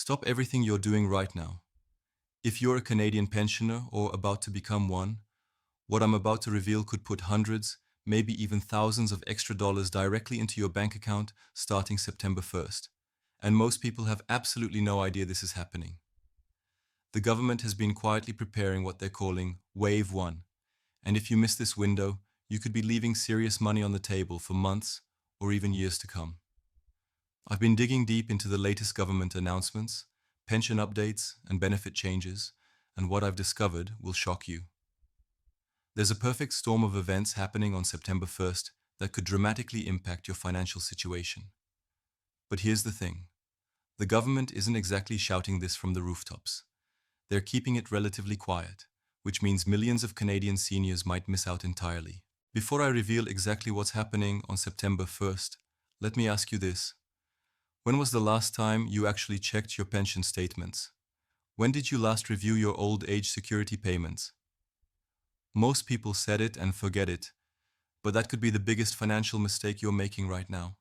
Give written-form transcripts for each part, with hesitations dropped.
Stop everything you're doing right now. If you're a Canadian pensioner or about to become one, what I'm about to reveal could put hundreds, maybe even thousands of extra dollars directly into your bank account starting September 1st. And most people have absolutely no idea this is happening. The government has been quietly preparing what they're calling Wave 1. And if you miss this window, you could be leaving serious money on the table for months or even years to come. I've been digging deep into the latest government announcements, pension updates, and benefit changes, and what I've discovered will shock you. There's a perfect storm of events happening on September 1st that could dramatically impact your financial situation. But here's the thing. The government isn't exactly shouting this from the rooftops. They're keeping it relatively quiet, which means millions of Canadian seniors might miss out entirely. Before I reveal exactly what's happening on September 1st, let me ask you this. When was the last time you actually checked your pension statements? When did you last review your old age security payments? Most people set it and forget it, but that could be the biggest financial mistake you're making right now.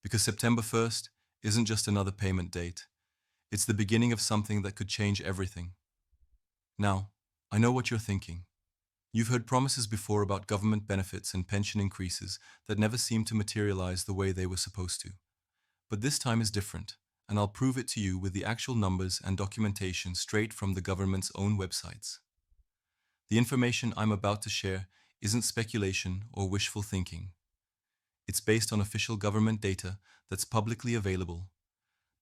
Because September 1st isn't just another payment date. It's the beginning of something that could change everything. Now, I know what you're thinking. You've heard promises before about government benefits and pension increases that never seem to materialize the way they were supposed to. But this time is different, and I'll prove it to you with the actual numbers and documentation straight from the government's own websites. The information I'm about to share isn't speculation or wishful thinking. It's based on official government data that's publicly available,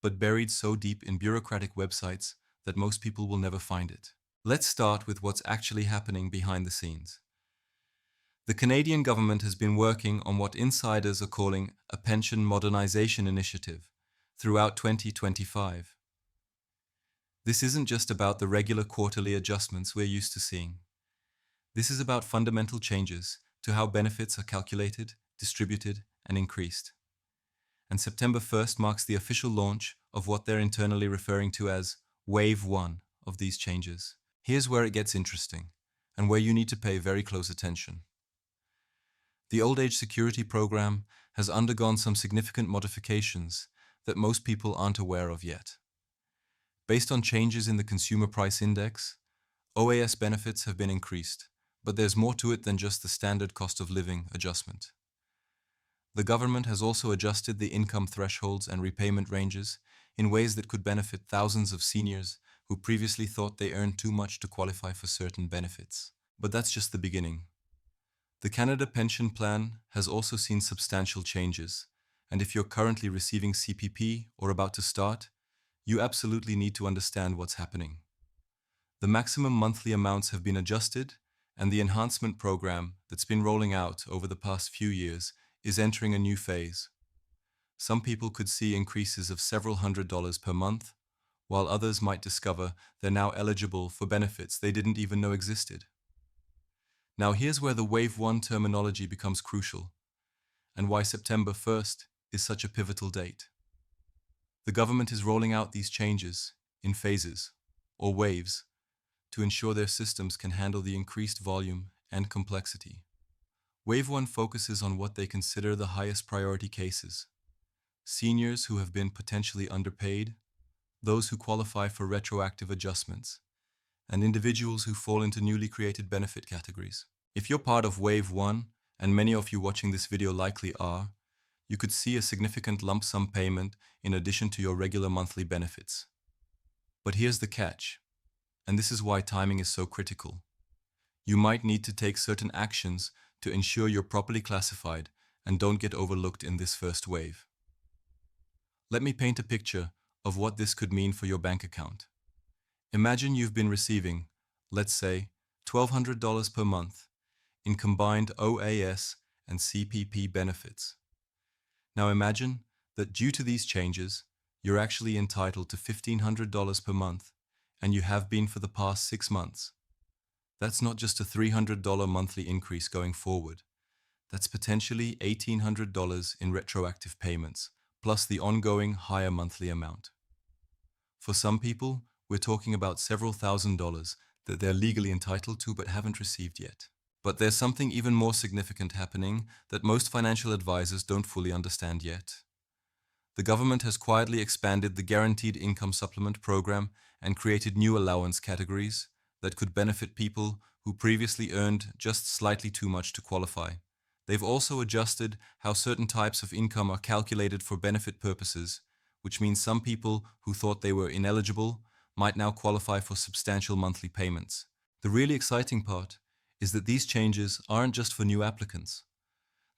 but buried so deep in bureaucratic websites that most people will never find it. Let's start with what's actually happening behind the scenes. The Canadian government has been working on what insiders are calling a pension modernization initiative throughout 2025. This isn't just about the regular quarterly adjustments we're used to seeing. This is about fundamental changes to how benefits are calculated, distributed, and increased. And September 1st marks the official launch of what they're internally referring to as Wave 1 of these changes. Here's where it gets interesting, and where you need to pay very close attention. The Old Age Security Program has undergone some significant modifications that most people aren't aware of yet. Based on changes in the Consumer Price Index, OAS benefits have been increased, but there's more to it than just the standard cost of living adjustment. The government has also adjusted the income thresholds and repayment ranges in ways that could benefit thousands of seniors who previously thought they earned too much to qualify for certain benefits. But that's just the beginning. The Canada Pension Plan has also seen substantial changes, and if you're currently receiving CPP or about to start, you absolutely need to understand what's happening. The maximum monthly amounts have been adjusted, and the enhancement program that's been rolling out over the past few years is entering a new phase. Some people could see increases of several $100s per month, while others might discover they're now eligible for benefits they didn't even know existed. Now here's where the Wave 1 terminology becomes crucial, and why September 1st is such a pivotal date. The government is rolling out these changes in phases, or waves, to ensure their systems can handle the increased volume and complexity. Wave 1 focuses on what they consider the highest priority cases: seniors who have been potentially underpaid, those who qualify for retroactive adjustments, and individuals who fall into newly created benefit categories. If you're part of Wave 1, and many of you watching this video likely are, you could see a significant lump sum payment in addition to your regular monthly benefits. But here's the catch, and this is why timing is so critical. You might need to take certain actions to ensure you're properly classified and don't get overlooked in this first wave. Let me paint a picture of what this could mean for your bank account. Imagine you've been receiving, let's say, $1,200 per month in combined OAS and CPP benefits. Now imagine that due to these changes, you're actually entitled to $1,500 per month, and you have been for the past 6 months. That's not just a $300 monthly increase going forward. That's potentially $1,800 in retroactive payments, plus the ongoing higher monthly amount. For some people, we're talking about several $1,000s that they're legally entitled to but haven't received yet. But there's something even more significant happening that most financial advisors don't fully understand yet. The government has quietly expanded the Guaranteed Income Supplement program and created new allowance categories that could benefit people who previously earned just slightly too much to qualify. They've also adjusted how certain types of income are calculated for benefit purposes, which means some people who thought they were ineligible might now qualify for substantial monthly payments. The really exciting part is that these changes aren't just for new applicants.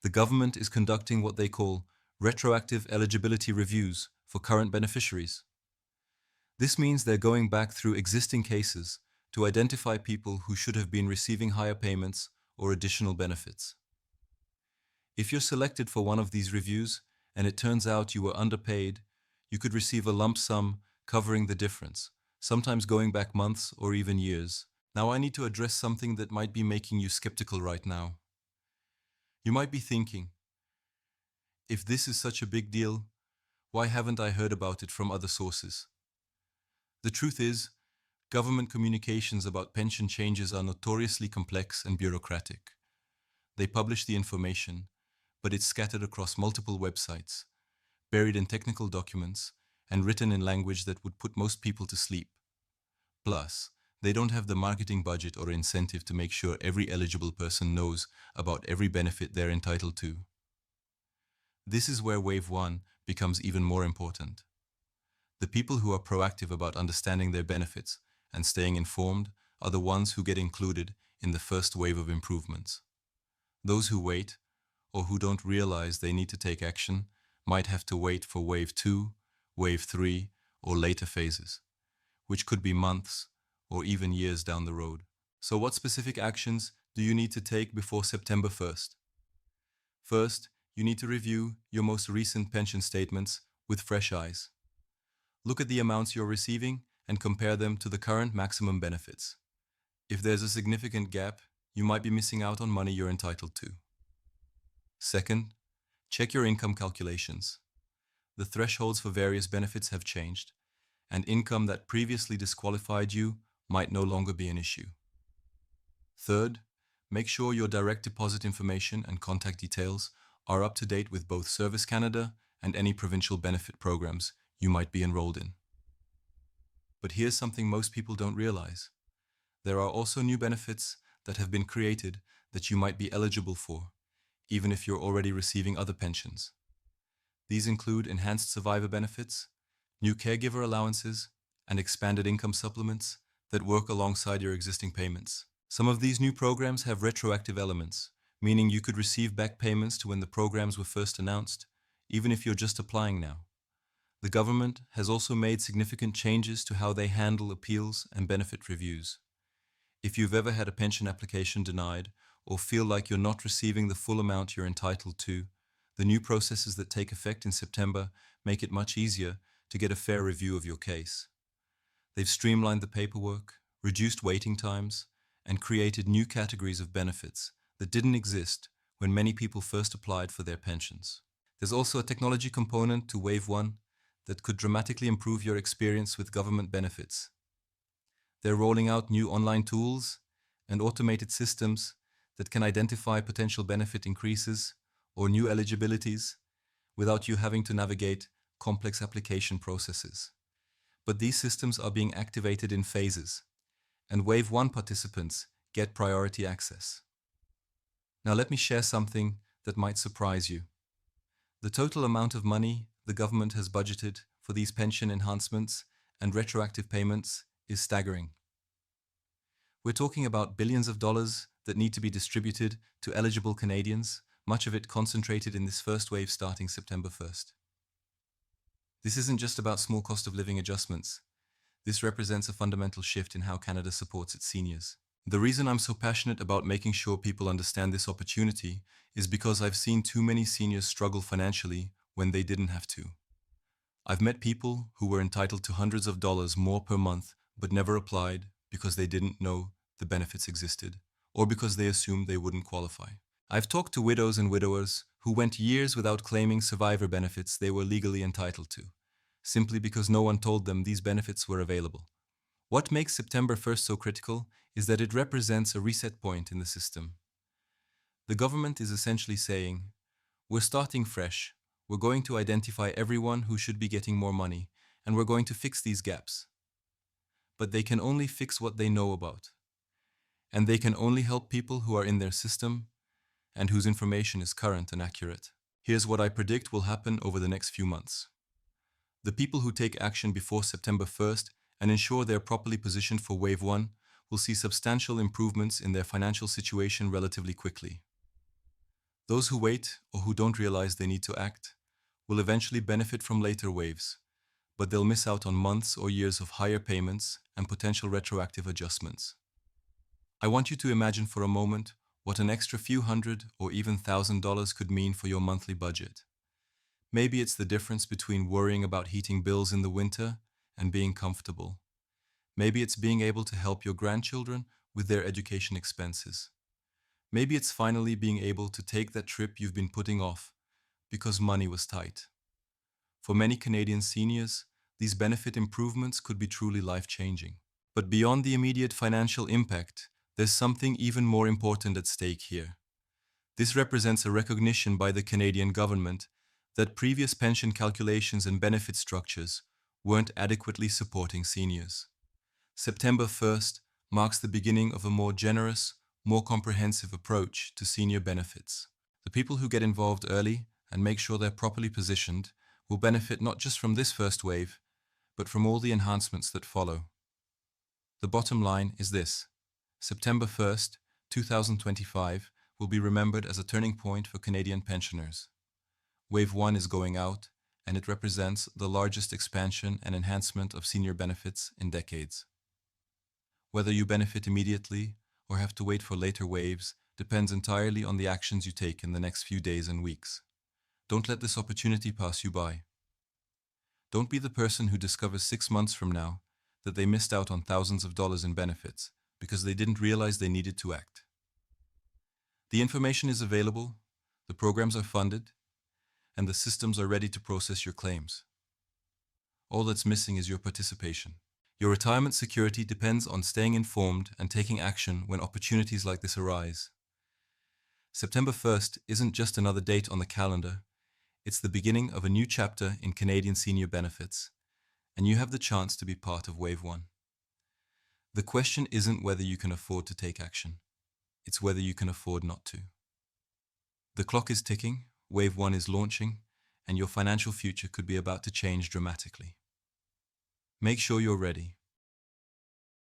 The government is conducting what they call retroactive eligibility reviews for current beneficiaries. This means they're going back through existing cases to identify people who should have been receiving higher payments or additional benefits. If you're selected for one of these reviews and it turns out you were underpaid, you could receive a lump sum covering the difference, sometimes going back months or even years. Now I need to address something that might be making you skeptical right now. You might be thinking, if this is such a big deal, why haven't I heard about it from other sources? The truth is, government communications about pension changes are notoriously complex and bureaucratic. They publish the information, but it's scattered across multiple websites, buried in technical documents, and written in language that would put most people to sleep. Plus, they don't have the marketing budget or incentive to make sure every eligible person knows about every benefit they're entitled to. This is where Wave 1 becomes even more important. The people who are proactive about understanding their benefits and staying informed are the ones who get included in the first wave of improvements. Those who wait, or who don't realize they need to take action, might have to wait for Wave 2, Wave 3, or later phases, which could be months or even years down the road. So what specific actions do you need to take before September 1st? First, you need to review your most recent pension statements with fresh eyes. Look at the amounts you're receiving and compare them to the current maximum benefits. If there's a significant gap, you might be missing out on money you're entitled to. Second, check your income calculations. The thresholds for various benefits have changed, and income that previously disqualified you might no longer be an issue. Third, make sure your direct deposit information and contact details are up to date with both Service Canada and any provincial benefit programs you might be enrolled in. But here's something most people don't realize. There are also new benefits that have been created that you might be eligible for, even if you're already receiving other pensions. These include enhanced survivor benefits, new caregiver allowances, and expanded income supplements that work alongside your existing payments. Some of these new programs have retroactive elements, meaning you could receive back payments to when the programs were first announced, even if you're just applying now. The government has also made significant changes to how they handle appeals and benefit reviews. If you've ever had a pension application denied or feel like you're not receiving the full amount you're entitled to, the new processes that take effect in September make it much easier to get a fair review of your case. They've streamlined the paperwork, reduced waiting times, and created new categories of benefits that didn't exist when many people first applied for their pensions. There's also a technology component to Wave 1 that could dramatically improve your experience with government benefits. They're rolling out new online tools and automated systems that can identify potential benefit increases or new eligibilities without you having to navigate complex application processes. But these systems are being activated in phases, and Wave 1 participants get priority access. Now let me share something that might surprise you. The total amount of money the government has budgeted for these pension enhancements and retroactive payments is staggering. We're talking about billions of dollars that need to be distributed to eligible Canadians, much of it concentrated in this first wave starting September 1st. This isn't just about small cost of living adjustments. This represents a fundamental shift in how Canada supports its seniors. The reason I'm so passionate about making sure people understand this opportunity is because I've seen too many seniors struggle financially when they didn't have to. I've met people who were entitled to hundreds of dollars more per month but never applied because they didn't know the benefits existed or because they assumed they wouldn't qualify. I've talked to widows and widowers who went years without claiming survivor benefits they were legally entitled to, simply because no one told them these benefits were available. What makes September 1st so critical is that it represents a reset point in the system. The government is essentially saying, we're starting fresh, We're going to identify everyone who should be getting more money, and we're going to fix these gaps. But they can only fix what they know about. And they can only help people who are in their system and whose information is current and accurate. Here's what I predict will happen over the next few months. The people who take action before September 1st and ensure they're properly positioned for Wave 1 will see substantial improvements in their financial situation relatively quickly. Those who wait or who don't realize they need to act will eventually benefit from later waves, but they'll miss out on months or years of higher payments and potential retroactive adjustments. I want you to imagine for a moment what an extra few hundred or even $1,000 could mean for your monthly budget. Maybe it's the difference between worrying about heating bills in the winter and being comfortable. Maybe it's being able to help your grandchildren with their education expenses. Maybe it's finally being able to take that trip you've been putting off because money was tight. For many Canadian seniors, these benefit improvements could be truly life-changing. But beyond the immediate financial impact, there's something even more important at stake here. This represents a recognition by the Canadian government that previous pension calculations and benefit structures weren't adequately supporting seniors. September 1st marks the beginning of a more generous, more comprehensive approach to senior benefits. The people who get involved early and make sure they're properly positioned will benefit not just from this first wave, but from all the enhancements that follow. The bottom line is this: September 1st, 2025 will be remembered as a turning point for Canadian pensioners. Wave 1 is going out, and it represents the largest expansion and enhancement of senior benefits in decades. Whether you benefit immediately or have to wait for later waves depends entirely on the actions you take in the next few days and weeks. Don't let this opportunity pass you by. Don't be the person who discovers 6 months from now that they missed out on thousands of dollars in benefits because they didn't realize they needed to act. The information is available, the programs are funded, and the systems are ready to process your claims. All that's missing is your participation. Your retirement security depends on staying informed and taking action when opportunities like this arise. September 1st isn't just another date on the calendar, it's the beginning of a new chapter in Canadian senior benefits, and you have the chance to be part of Wave 1. The question isn't whether you can afford to take action, it's whether you can afford not to. The clock is ticking, Wave 1 is launching, and your financial future could be about to change dramatically. Make sure you're ready.